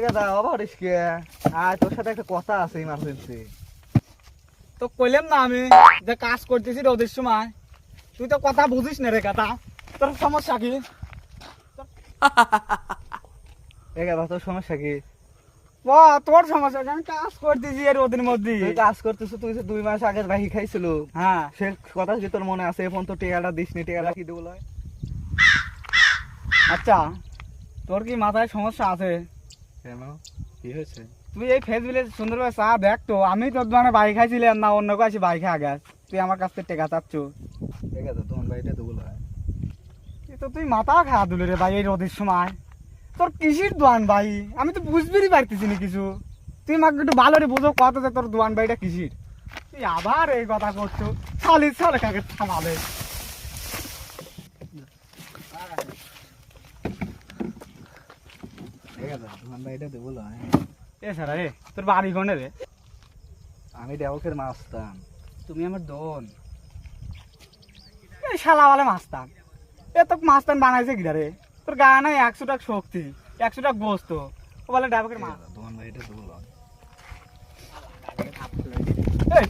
দাদা অবারিস কে তোর সাথে একটা কথা আছে ইমার্জেন্সি। তো কইলাম না আমি যে কাজ করতেছি রোদের সময়, তুই তো কথা বুঝিস না রে কথা। তোর সমস্যা কি? দাদা তোর সমস্যা কি? তোর সমস্যা কি? আমি কাজ করতেছি এর রোদের মধ্যে। তুই কাজ করতেছ, তুই যে 2 মাস আগের বাহি খাইছিল, হ্যাঁ সে কথা কি তোর মনে আছে? এখন তো টিকাটা দিসনি, টিকাটা কি দেবো? আচ্ছা, তোর কি মাথায় সমস্যা আছে? কেন, কি হয়েছে? তুই এই ফেসবুকে সুন্দরভাবে চা দেখ তো, আমি তোর দোকানে বাই খাইছিলাম না অন্য কাছে বাই খা গেছ, তুই আমার কাছ থেকে টেকা চাচ্ছ। দাদা তোমার বাড়িটা দেবো। তো তুই মাথা খাওয়া দিল রে ভাই এই রোদের সময়। তোর কিসির দোয়ান ভাই, আমি তো বুঝতেই পারতেছি না কিছু। তুই আমাকে একটু ভালো রে বুঝো কত যে তোর দোয়ান ভাইটা কিসির। তুই আবার এই কথা করছো, চালিস চলে কাকে থামালে। তোমার বাড়িটা দেবো। এ সারা রে, তোর বাড়ি কোনে রে? আমি দেবকের মাস্তান। তুমি আমার দোন। এই শালা বলে মাস্তান, এ তো মাস্তান বানাইছে কি রে? তোর গায়ে নাই 100 টাকা শক্তি, 100 টাকা গোস্ত, ও বলে ডাবকের মাছ। তোমার বাড়িটা দেবো। এই